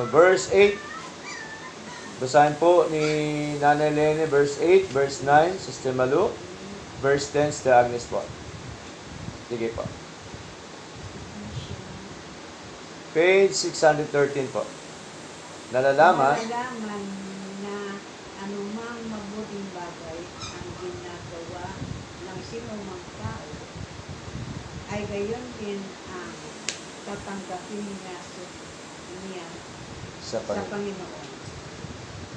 Verse 8. Basahin po ni Nanay Lene, verse 8, verse 9, Sister Malu, verse 10, Sister Agnes po. Sige po. Page 613 po. Nalalaman na anumang mabuting bagay ang ginagawa ng sinumang tao ay gayon din ang tatanggapin niya sa Panginoon.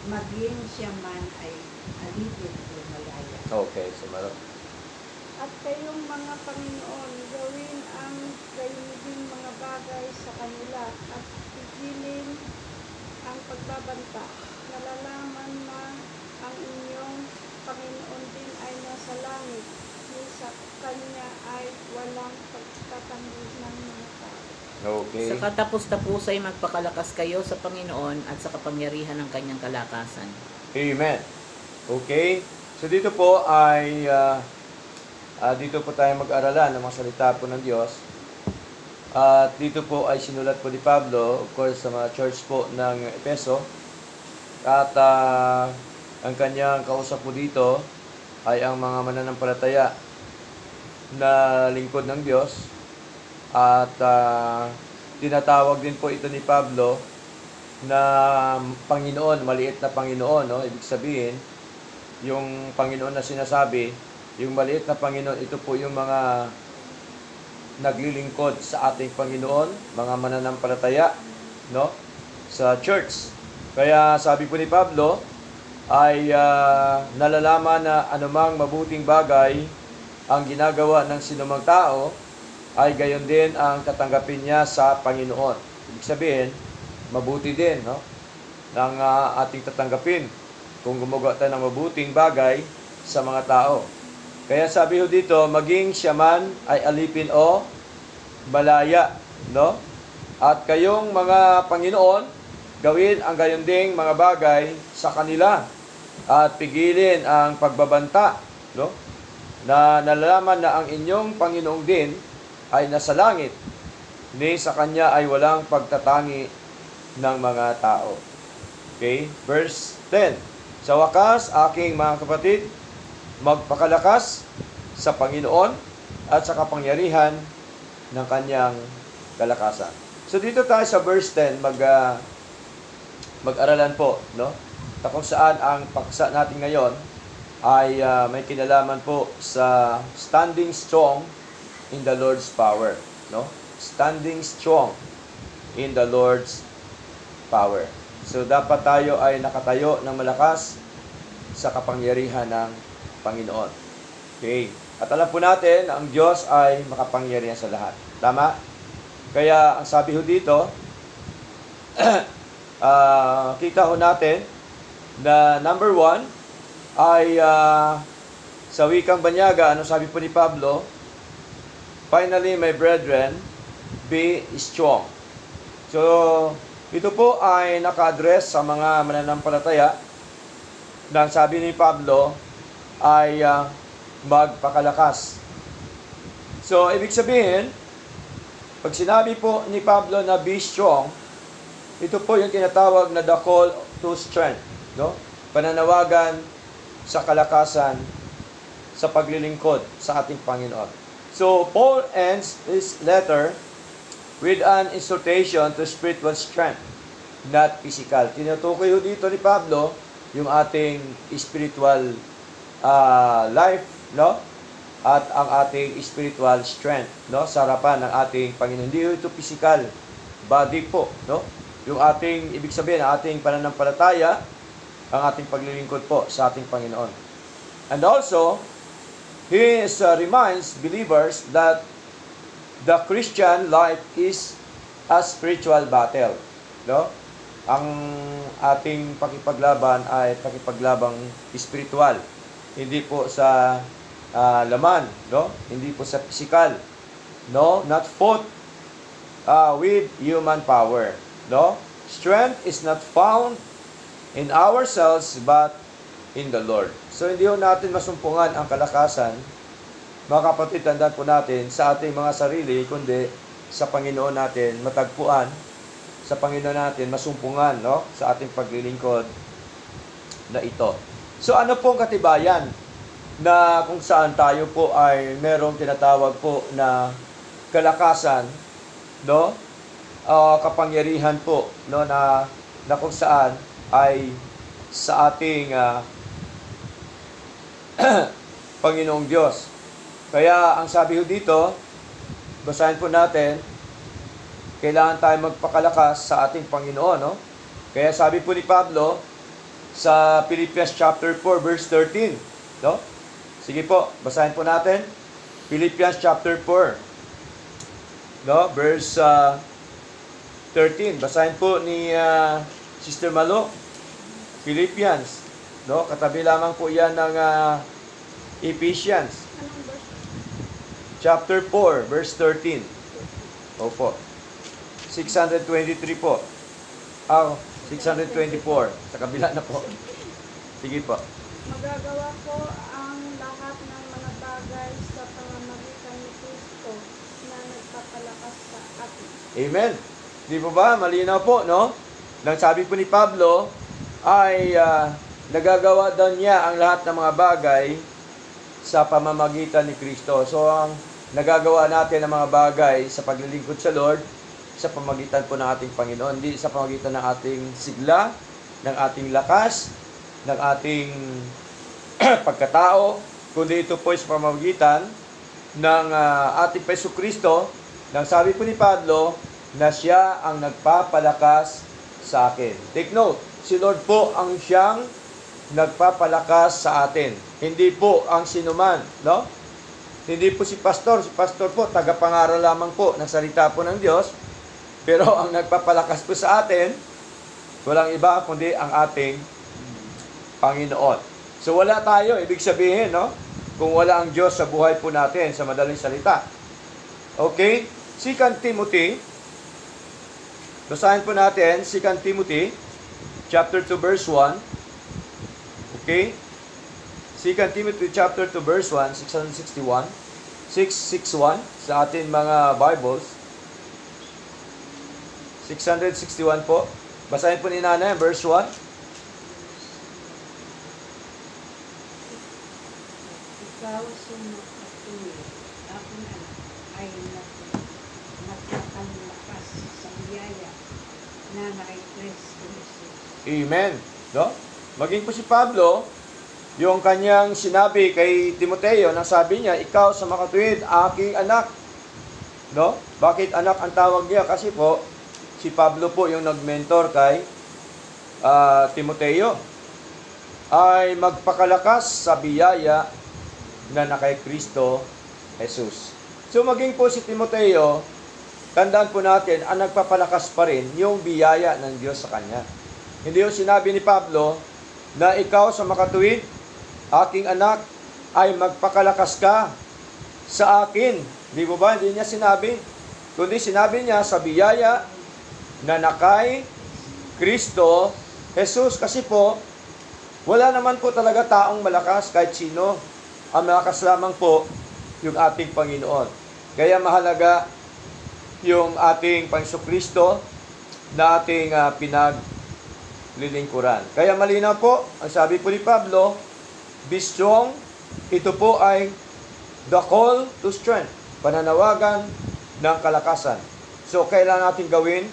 Maging siya man ay alipin o malaya. Okay, sumarap. At kayong mga Panginoon, gawin ang gayon din mga bagay sa kanila at pigilin ang pagbabanta. Nalalaman na ang inyong Panginoon din ay nasa langit, ni sa Kanya ay walang pagtatanggol ng mga tao. Okay. Sa katapos-tapos ay magpakalakas kayo sa Panginoon at sa kapangyarihan ng kanyang kalakasan. Amen. Okay. So dito po ay dito po tayo mag-aralan ng mga salita po ng Diyos. At dito po ay sinulat po ni Pablo, of course, sa mga church po ng Efeso. At ang kanyang kausap po dito ay ang mga mananampalataya na lingkod ng Diyos. At tinatawag din po ito ni Pablo na Panginoon, maliit na Panginoon, no? Ibig sabihin, yung Panginoon na sinasabi, yung maliit na Panginoon, ito po yung mga naglilingkod sa ating Panginoon, mga mananampalataya, no? Sa church. Kaya sabi po ni Pablo, ay nalalaman na anumang mabuting bagay ang ginagawa ng sinumang tao, ay gayon din ang tatanggapin niya sa Panginoon. Ibig sabihin, mabuti din, no? Nang ating tatanggapin kung gumagawa tayo ng mabuting bagay sa mga tao. Kaya sabi ho dito, maging siya man ay alipin o malaya, no? At kayong mga Panginoon, gawin ang gayon ding mga bagay sa kanila at pigilin ang pagbabanta, no? Na nalalaman na ang inyong Panginoong din ay nasa langit, ni sa Kanya ay walang pagtatangi ng mga tao. Okay? Verse 10. Sa wakas, aking mga kapatid, magpakalakas sa Panginoon at sa kapangyarihan ng Kanyang kalakasan. So dito tayo sa verse 10, mag-aralan po, no? Kung saan ang paksa natin ngayon ay may kinalaman po sa standing strong in the Lord's power, no? Standing strong in the Lord's power. So dapat tayo ay nakatayo ng malakas sa kapangyarihan ng Panginoon. Okay. At alam po natin na ang Diyos ay makapangyarihan sa lahat. Tama? Kaya ang sabi ho dito, kita ho natin na number 1 ay sa wikang banyaga, ano sabi po ni Pablo? Finally, my brethren, be strong. So, ito po ay naka-address sa mga mananampalataya na sabi ni Pablo ay magpakalakas. So, ibig sabihin, pag sinabi po ni Pablo na be strong, ito po yung tinatawag na the call to strength, no? Pananawagan sa kalakasan sa paglilingkod sa ating Panginoon. So, Paul ends his letter with an exhortation to spiritual strength, not physical. Tinutukoy ho dito ni Pablo yung ating spiritual life, no? At ang ating spiritual strength, no? Sa harapan ng ating Panginoon. Hindi ito physical body po, no? Yung ating, ibig sabihin, ang ating pananampalataya, ang ating paglilingkod po sa ating Panginoon. And also, he reminds believers that the Christian life is a spiritual battle, no? Ang ating pakipaglaban ay pakipaglabang spiritual. Hindi po sa laman, no? Hindi po sa physical. No, not fought with human power, no? Strength is not found in ourselves but in the Lord. So, hindi ho natin masumpungan ang kalakasan, mga kapatid, tandaan po natin, sa ating mga sarili, kundi sa Panginoon natin matagpuan sa Panginoon natin, masumpungan, no? Sa ating paglilingkod na ito. So ano pong katibayan na kung saan tayo po ay merong tinatawag po na kalakasan, no? Kapangyarihan po, no, na kung saan ay sa ating Panginoong Diyos. Kaya ang sabi ho dito, basahin po natin, kailangan tayo magpakalakas sa ating Panginoon, no? Kaya sabi po ni Pablo sa Philippians chapter 4 verse 13, no? Sige po, basahin po natin. Philippians chapter 4, no? Verse 13. Basahin po ni Sister Malo. Philippians, no? Katabi lamang po 'yan ng Ephesians Anong verse? chapter 4 verse 13. Opo. 623 po. 624. Sa kabila na po. Sige po. Magagawa ko ang lahat ng mga bagay sa pamamagitan ni Kristo na nagpapalakas sa atin. Amen. Di po ba? Malinaw po, no? Nang sabi po ni Pablo, ay nagagawa daw niya ang lahat ng mga bagay sa pamamagitan ni Kristo. So, ang nagagawa natin ng mga bagay sa paglilingkod sa Lord, sa pamagitan po ng ating Panginoon, hindi sa pamagitan ng ating sigla, ng ating lakas, ng ating pagkatao, kundi ito po sa pamamagitan ng ating Peso Kristo, nang sabi po ni Pablo, na siya ang nagpapalakas sa akin. Take note, si Lord po ang siyang nagpapalakas sa atin. Hindi po ang sinuman, no? Hindi po si pastor. Si pastor po, tagapangaral lamang po ng salita po ng Diyos. Pero ang nagpapalakas po sa atin, walang iba kundi ang ating Panginoon. So wala tayo, ibig sabihin, no? Kung wala ang Diyos sa buhay po natin, sa madaling salita. Okay? 2 Timothy, basahin po natin, 2 Timothy, chapter 2, verse 1. Okay? 2 Timothy, chapter 2, verse 1, 661 sa ating mga Bibles. 661 po. Basahin po ni Nanay, verse 1. Ikaw sumapatuloy, ako na ay nagpapalakas sa biyaya na kay Kristo Jesus. Amen. No? Maging po si Pablo, yung kanyang sinabi kay Timoteo, nang sabi niya, ikaw sa makatuwid, aking anak. No? Bakit anak ang tawag niya? Kasi po, si Pablo po yung nag-mentor kay Timoteo, ay magpakalakas sa biyaya na kay Kristo Jesus. So maging po si Timoteo, tandaan po natin, ang nagpapalakas pa rin yung biyaya ng Diyos sa kanya. Hindi yung sinabi ni Pablo na ikaw sa makatuwid, aking anak, ay magpakalakas ka sa akin. Di ba ba? Hindi niya sinabi. Kundi sinabi niya sa biyaya na kay Kristo Jesus. Kasi po, wala naman po talaga taong malakas kahit sino. Ang malakas lamang po yung ating Panginoon. Kaya mahalaga yung ating Panginoon Kristo na ating pinaglilingkuran. Kaya malinaw po, ang sabi po ni Pablo, be strong, ito po ay the call to strength, pananawagan ng kalakasan. So, kailangan natin gawin,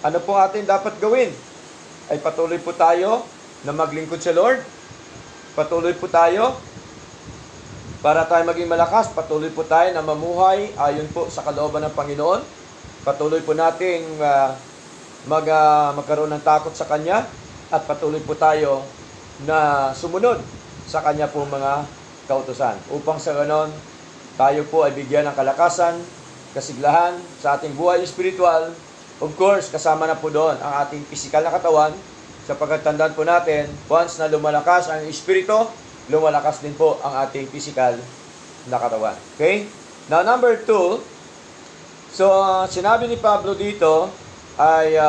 ano po atin dapat gawin? Ay patuloy po tayo na maglingkod sa Lord. Patuloy po tayo para tayo maging malakas. Patuloy po tayo na mamuhay ayon po sa kalooban ng Panginoon. Patuloy po nating magkaroon ng takot sa Kanya. At patuloy po tayo na sumunod sa Kanya po mga kautusan. Upang sa ganon, tayo po ay bigyan ng kalakasan, kasiglahan sa ating buhay spiritual. Of course, kasama na po doon ang ating pisikal na katawan. Sapagkat tandaan po natin, once na lumalakas ang espiritu, lumalakas din po ang ating pisikal na katawan. Okay? Now, number 2. So, sinabi ni Pablo dito ay,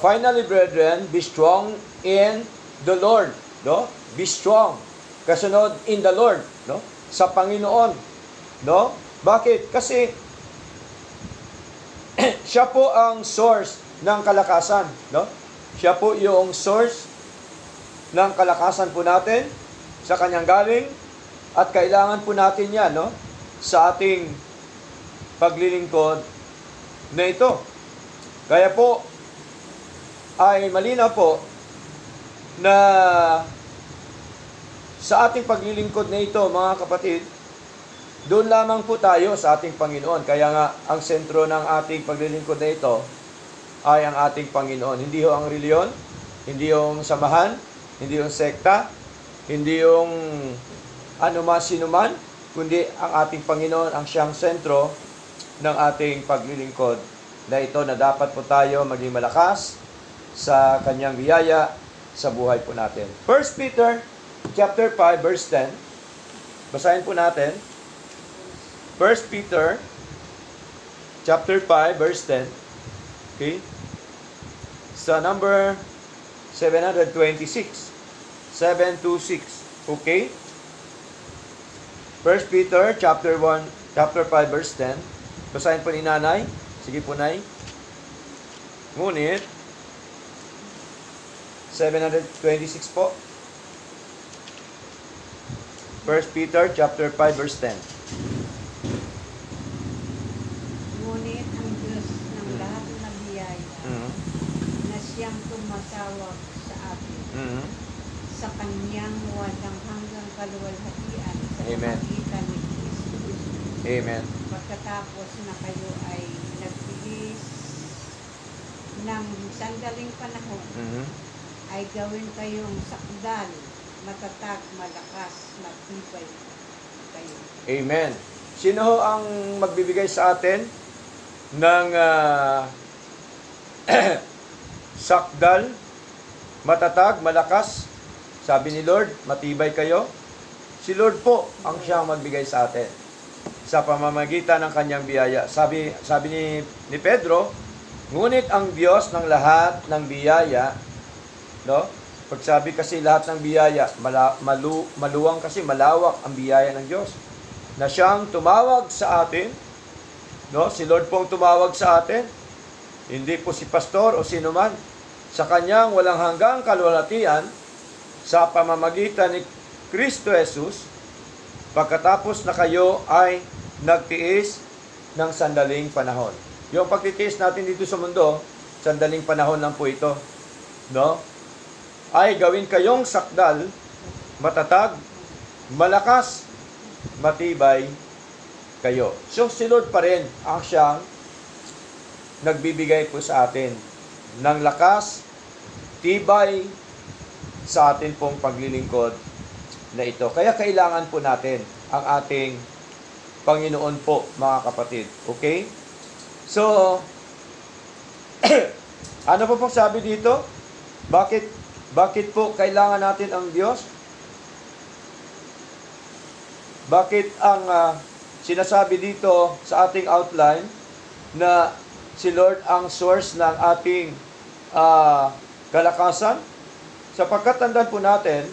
finally, brethren, be strong in the Lord. No? Be strong. Kasunod, in the Lord. No? Sa Panginoon. No? Bakit? Kasi, siya po ang source ng kalakasan, no? Siya po yung source ng kalakasan po natin, sa kanyang galing, at kailangan po natin yan, no? Sa ating paglilingkod na ito. Kaya po, ay malinaw po na sa ating paglilingkod na ito, mga kapatid, doon lamang po tayo sa ating Panginoon. Kaya nga, ang sentro ng ating paglilingkod na ito ay ang ating Panginoon. Hindi ho ang reliyon, hindi yung samahan, hindi yung sekta, hindi yung anuman sinuman, kundi ang ating Panginoon ang siyang sentro ng ating paglilingkod na ito, na dapat po tayo maging malakas sa kanyang biyaya sa buhay po natin. 1 Peter chapter 5 verse 10. Basahin po natin. 1 Peter chapter 5 verse 10. Okay? Sa number 726. 726. Okay? 1 Peter chapter 5 verse 10. Basahin po ni Nanay. Sige po, Nay. Ngunit 726 po. 1 Peter chapter 5 verse 10. Ngunit ang Diyos ng lahat na biyaya na siyang tumatawag sa atin sa kanyang walang hanggang kaluwalhatian sa Amen. pamagitan ni Kristo. Amen. Pagkatapos na kayo ay nagtiis ng sandaling panahon, ay gawin kayong sakdal, matatag, malakas, matibay kayo. Amen. Sino ho ang magbibigay sa atin ng sakdal, matatag, malakas? Sabi ni Lord, matibay kayo. Si Lord po ang siyang magbigay sa atin sa pamamagitan ng kanyang biyaya. Sabi ni Pedro, ngunit ang Diyos ng lahat ng biyaya, no? Pag sabi kasi lahat ng biyaya, maluwang kasi, malawak ang biyaya ng Diyos. Na siyang tumawag sa atin, no? Si Lord po ang tumawag sa atin. Hindi po si pastor o sino man. Sa kanyang walang hanggang kaluwalhatian, sa pamamagitan ni Kristo Jesus, pagkatapos na kayo ay nagtiis ng sandaling panahon. Yung pagtitiis natin dito sa mundo, sandaling panahon lang po ito, no? Ay gawin kayong sakdal, matatag, malakas, matibay kayo. So si Lord pa rin ang siyang nagbibigay po sa atin ng lakas, tibay sa atin pong paglilingkod na ito. Kaya kailangan po natin ang ating Panginoon po, mga kapatid. Okay? So, ano po pong sabi dito? Bakit po kailangan natin ang Diyos? Bakit ang sinasabi dito sa ating outline na si Lord ang source ng ating kalakasan? Sapagkat tandaan po natin,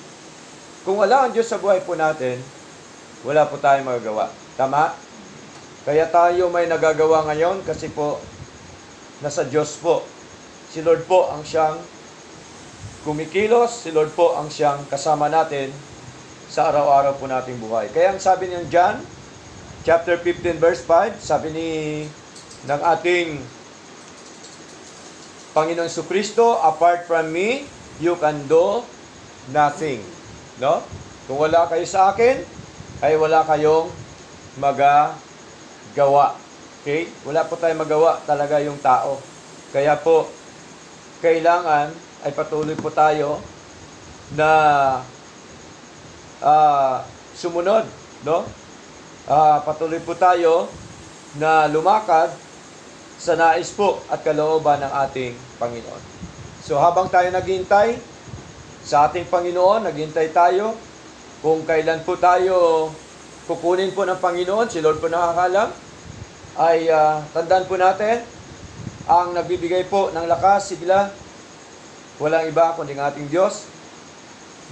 kung wala ang Diyos sa buhay po natin, wala po tayong magagawa. Tama? Kaya tayo may nagagawa ngayon kasi po nasa Diyos po. Si Lord po ang siyang kumikilos, si Lord po ang siyang kasama natin sa araw-araw po nating buhay. Kaya ang sabi niyo John, chapter 15 verse 5, sabi ng ating Panginoon Jesucristo, apart from me, you can do nothing. No? Kung wala kayo sa akin, ay wala kayong magagawa. Okay? Wala po tayong magawa talaga yung tao. Kaya po, kailangan ay patuloy po tayo na sumunod. No? Patuloy po tayo na lumakad sa nais po at kalooban ng ating Panginoon. So habang tayo naghihintay sa ating Panginoon, naghihintay tayo kung kailan po tayo kukunin po ng Panginoon, si Lord po nakakalam, ay tandaan po natin, ang nagbibigay po ng lakas, sigla, walang iba kundi ang ating Diyos.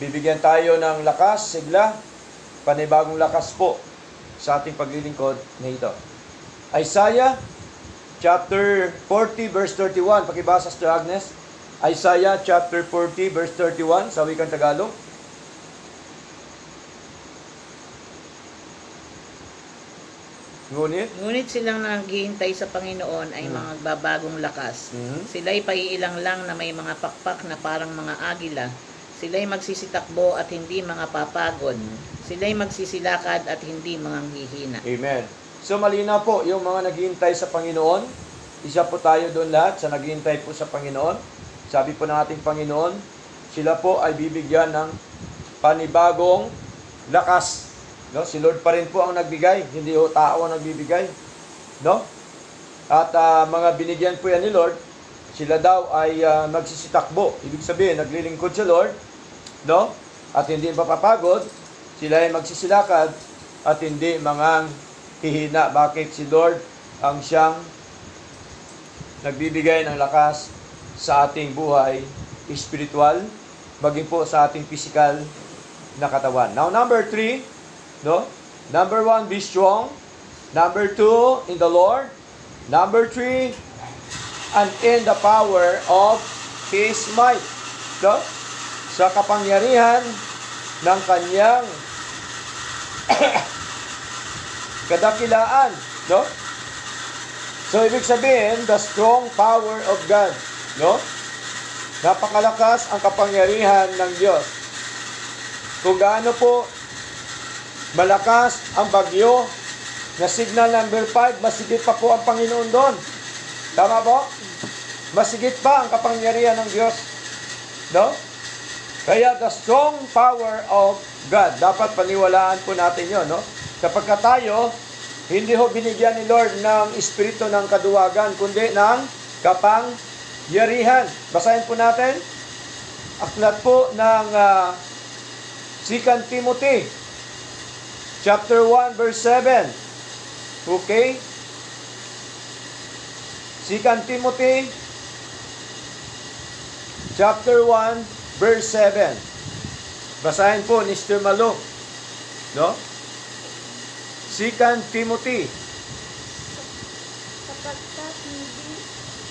Bibigyan tayo ng lakas, sigla, panibagong lakas po sa ating paglilingkod na ito. Isaiah chapter 40, verse 31. Pakibasa, Sister Agnes. Isaiah chapter 40, verse 31 sa wikang Tagalog. Ngunit silang naghihintay sa Panginoon ay mga babagong lakas. Sila'y paiilang lang na may mga pakpak na parang mga agila. Sila'y magsisitakbo at hindi mga papagod. Sila'y magsisilakad at hindi mga hihina. Amen. So malinaw po yung mga naghihintay sa Panginoon. Isa po tayo doon lahat sa naghihintay po sa Panginoon. Sabi po ng ating Panginoon, sila po ay bibigyan ng panibagong lakas. No? Si Lord pa rin po ang nagbigay, hindi ho tao ang nagbibigay. No? At mga binigyan po yan ni Lord, sila daw ay magsisitakbo. Ibig sabihin, naglilingkod sa Lord, no? At hindi mapapagod, sila ay magsisilakad at hindi mga hihina. Bakit? Si Lord ang siyang nagbibigay ng lakas sa ating buhay spiritual, maging po sa ating physical na katawan. Now, number 3, no? Number 1, be strong. Number 2, in the Lord. Number 3, and in the power of His might. No? Sa kapangyarihan ng kanyang kadakilaan. No? So, ibig sabihin, the strong power of God. No? Napakalakas ang kapangyarihan ng Diyos. Kung gaano po malakas ang bagyo na signal number 5, masigit pa po ang Panginoon doon. Tama po? Masigit pa ang kapangyarihan ng Diyos. No? Kaya the strong power of God. Dapat paniwalaan po natin yun. No? Kapag tayo, hindi ho binigyan ni Lord ng espiritu ng kaduwagan, kundi ng kapangyarihan. Basahin po natin. Aklat po ng 2 Timothy chapter 1, verse 7. Okay? 2 Timothy chapter 1, verse 7. Basahin po ni Mr. Malo. No? 2 Timothy. Sapagkat hindi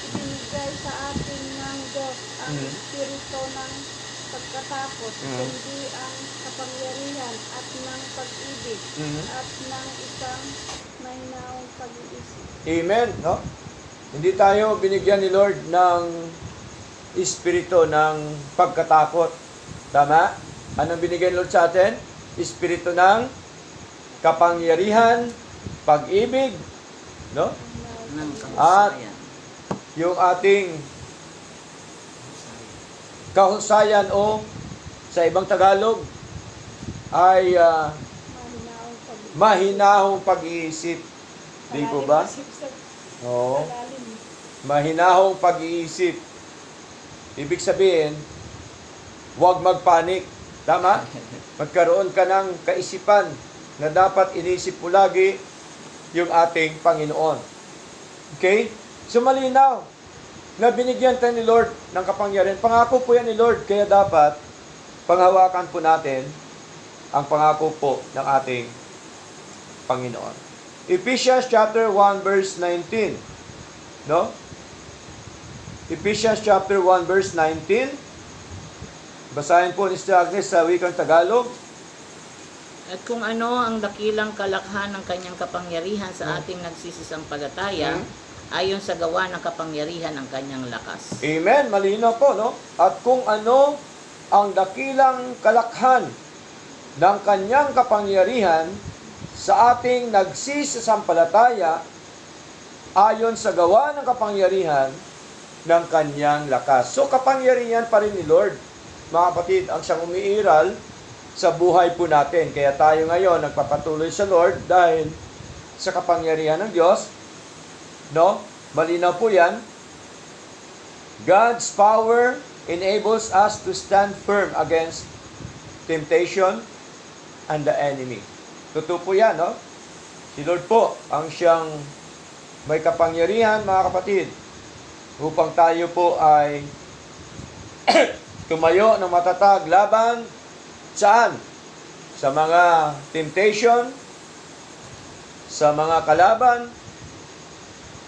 ibinigay sa atin ng Diyos ang espiritu ng pagkatakot, kundi ang kapangyarihan at ng pag-ibig at ng isang maynaong pag-iisip. Amen. No? Hindi tayo binigyan ni Lord ng espiritu ng pagkatakot. Tama? Anong binigay ni Lord sa atin? Espiritu ng kapangyarihan, pag-ibig, no? Ng At kahusayan. yung ating kahusayan o sa ibang Tagalog ay Mahinaong pag-iisip. mahinahong pag-iisip. Di po ba? Oo. Mahinahong pag-iisip. Ibig sabihin, huwag magpanik. Tama? Magkaroon ka ng kaisipan na dapat inisip mo lagi yung ating Panginoon. Okay? So malinaw na binigyan tayo ni Lord ng kapangyarihan. Pangako po yan ni Lord, kaya dapat panghawakan po natin ang pangako po ng ating Panginoon. Ephesians chapter 1 verse 19. No? Ephesians chapter 1 verse 19. Basahin po ni Sister Agnes sa wikang Tagalog. At kung ano ang dakilang kalakhan ng kanyang kapangyarihan sa ating nagsisisampalataya, ayon sa gawa ng kapangyarihan ng kanyang lakas. Amen. Malinaw po, no? At kung ano ang dakilang kalakhan ng kanyang kapangyarihan sa ating nagsisisampalataya, ayon sa gawa ng kapangyarihan ng kanyang lakas. So, kapangyarihan pa rin ni Lord. Mga kapatid, ang siyang umiiral sa buhay po natin. Kaya tayo ngayon nagpapatuloy sa Lord dahil sa kapangyarihan ng Diyos. No? Malinaw po yan. God's power enables us to stand firm against temptation and the enemy. Totoo po yan, no? Si Lord po ang siyang may kapangyarihan, mga kapatid, upang tayo po ay tumayo ng matatag laban saan? Sa mga temptation, sa mga kalaban,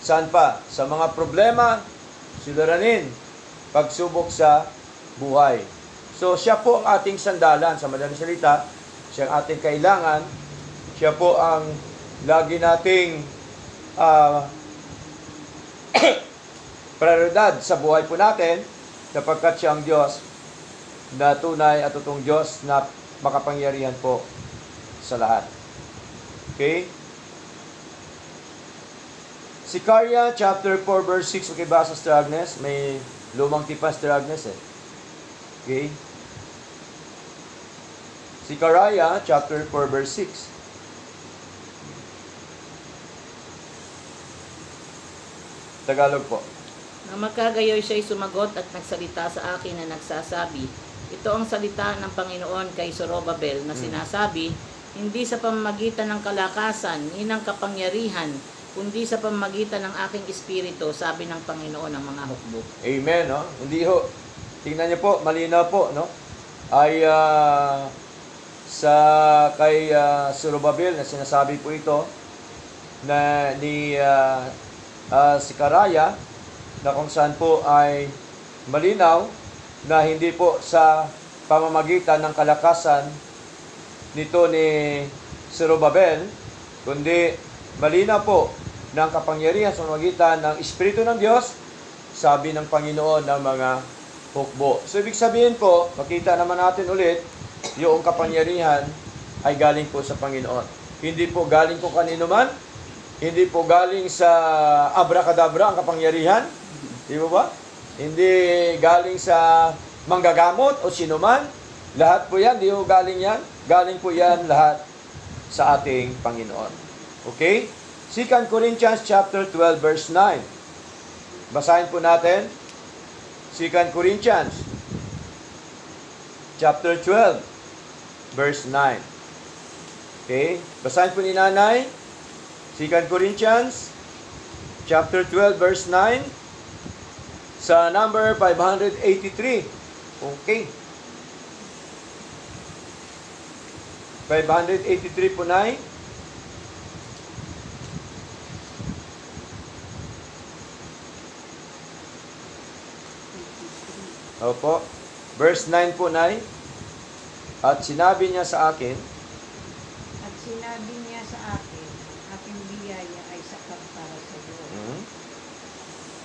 Saan pa? Sa mga problema, suliranin, pagsubok sa buhay. So, siya po ang ating sandalan. Sa madaling salita, siya ang ating kailangan. Siya po ang lagi nating prioridad sa buhay po natin, sapagkat siya ang Diyos na tunay at totoong Diyos na makapangyarihan po sa lahat. Okay? Sicariah chapter 4 verse 6. Okay ba sa Sister Agnes? May lumang tipa Sister Agnes eh. Okay? Sicariah chapter 4 verse 6. Tagalog po. Nang magkagayoy siya'y sumagot at nagsalita sa akin na nagsasabi, ito ang salita ng Panginoon kay Zorobabel na sinasabi, hindi sa pamamagitan ng kalakasan, ni ng kapangyarihan, kundi sa pamamagitan ng aking espiritu, sabi ng Panginoon ng mga hukbo. Amen, no? Hindi ho. Tingnan niyo po, malinaw po, no? Ay sa kay Zorobabel na sinasabi po ito na ni Sicariah, na kung saan po ay malinaw na hindi po sa pamamagitan ng kalakasan nito ni Zorobabel, kundi malinaw po ng kapangyarihan sa pamamagitan ng Espiritu ng Diyos, sabi ng Panginoon ng mga hukbo. So, ibig sabihin po, makita naman natin ulit, yung kapangyarihan ay galing po sa Panginoon. Hindi po galing po kanino man, hindi po galing sa abracadabra ang kapangyarihan, di ba? Hindi galing sa manggagamot o sinuman. Lahat po yan, di po galing yan. Galing po yan lahat sa ating Panginoon. Okay? 2 Corinthians chapter 12 verse 9. Basahin po natin. 2 Corinthians chapter 12 verse 9. Okay? Basahin po ni Nanay. 2 Corinthians chapter 12 verse 9 sa number 583. Okay. 583 po, Nay. Opo. Verse 9 po, Nay. At sinabi niya sa akin, At sinabi niya sa akin, aking biyaya ay sapat para sa iyo.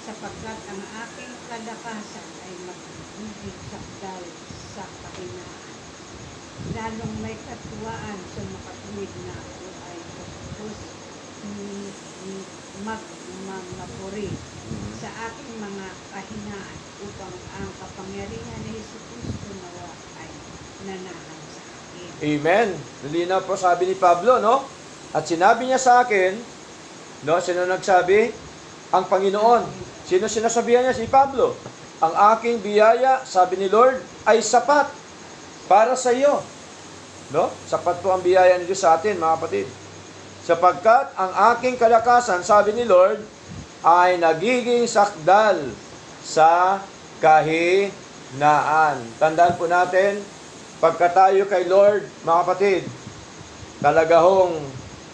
Sapagkat ang aking kalakasan ay magbibig sakdal sa kahinaan. Lalong may katuwaan sa makatuwid na ako ay pagpus magmamapuri sa aking mga kahinaan upang ang kapangyarihan ni Jesucristo nawa ay nanahan sa akin. Amen. Nalinaw po sabi ni Pablo, no? At sinabi niya sa akin, no? Sino nagsabi? Ang Panginoon. Sino sinasabihan niya? Si Pablo. Ang aking biyaya, sabi ni Lord, ay sapat para sa iyo. No? Sapat po ang biyaya ni Diyos sa atin, mga kapatid. Sapagkat ang aking kalakasan, sabi ni Lord, ay nagiging sakdal sa kahinaan. Tandaan po natin, pagka tayo kay Lord, mga kapatid, talaga hong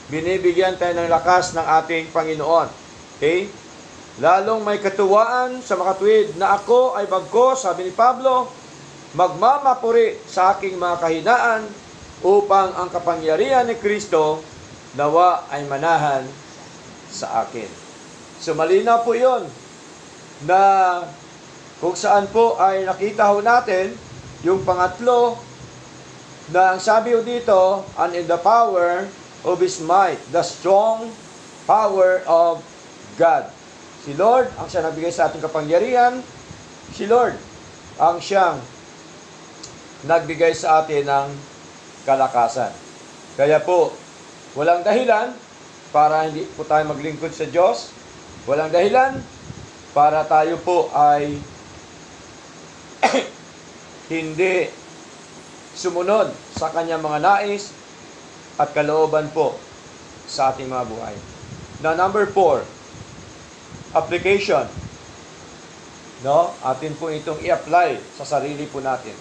binibigyan tayo ng lakas ng ating Panginoon. Okay? Lalong may katuwaan sa makatuwid na ako ay bagkos, sabi ni Pablo, magmamapuri sa aking mga kahinaan upang ang kapangyarihan ni Kristo nawa ay manahan sa akin. So malinaw po yun na kung saan po ay nakita ho natin yung pangatlo na ang sabi ho dito, and in the power of His might, the strong power of God. Si Lord ang siya nagbigay sa ating kapangyarihan. Si Lord ang siyang nagbigay sa atin ng kalakasan. Kaya po, walang dahilan para hindi po tayo maglingkod sa Diyos. Walang dahilan para tayo po ay hindi sumunod sa kanyang mga nais at kalooban po sa ating mga buhay. Now, number 4, application. No? Atin po itong i-apply sa sarili po natin.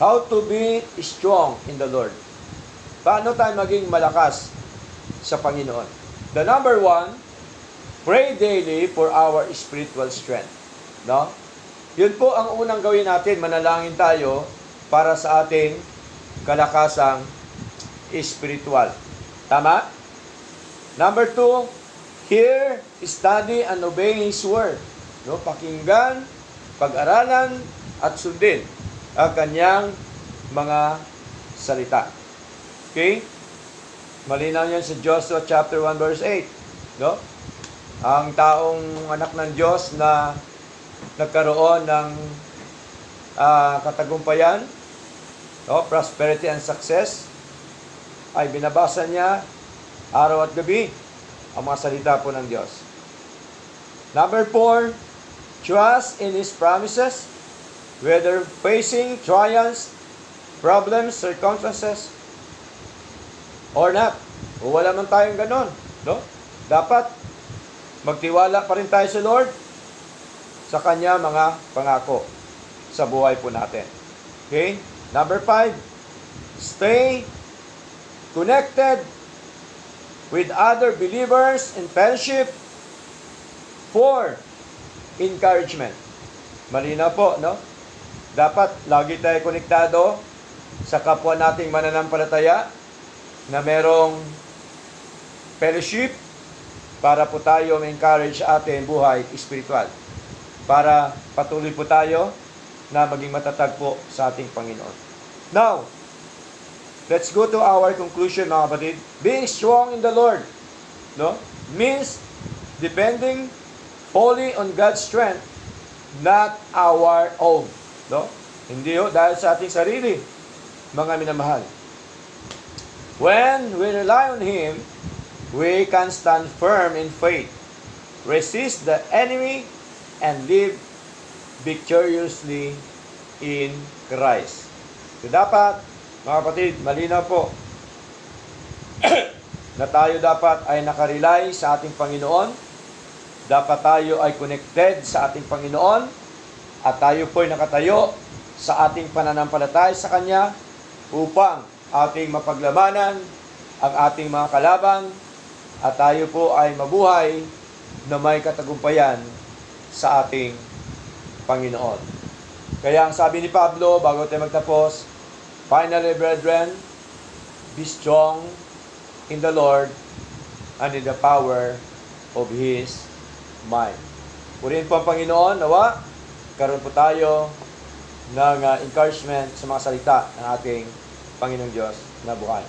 How to be strong in the Lord. Paano tayo maging malakas sa Panginoon? The number 1, Pray daily for our spiritual strength. No? Yun po ang unang gawin natin, manalangin tayo para sa ating kalakasang spiritual. Tama? Number 2, hear, study, and obey His Word. No? Pakinggan, pag-aralan, at sundin ang kanyang mga salita. Okay? Malinaw yan sa Joshua chapter 1 verse 8. No? Ang taong anak ng Diyos na nagkaroon ng katagumpayan, no? Prosperity and success, ay binabasa niya araw at gabi ang mga salita po ng Diyos. Number 4, trust in His promises, whether facing trials, problems, circumstances, or not. O wala man tayong ganon. No? Dapat magtiwala pa rin tayo sa Lord sa Kanya mga pangako sa buhay po natin. Okay? Number 5, stay connected with other believers in fellowship for encouragement. Malinaw po, no? Dapat lagi tayo konektado sa kapwa nating mananampalataya na merong fellowship para po tayo ma-encourage sa ating buhay spiritual. Para patuloy po tayo na maging matatag po sa ating Panginoon. Now, let's go to our conclusion, mga kapatid. Being strong in the Lord, no, means depending wholly on God's strength, not our own. No? Hindi dahil sa ating sarili, mga minamahal. When we rely on Him, we can stand firm in faith, resist the enemy, and live victoriously in Christ. So dapat, mga kapatid, malinaw po na tayo dapat ay nakarely sa ating Panginoon. Dapat tayo ay connected sa ating Panginoon at tayo po ay nakatayo sa ating pananampalataya sa Kanya upang ating mapaglamanan ang ating mga kalaban at tayo po ay mabuhay na may katagumpayan sa ating Panginoon. Kaya ang sabi ni Pablo, bago tayo magtapos, finally, brethren, be strong in the Lord and in the power of His might. Purihin po ang Panginoon, nawa, karoon po tayo ng encouragement sa mga salita ng ating Panginoong Diyos na buhay.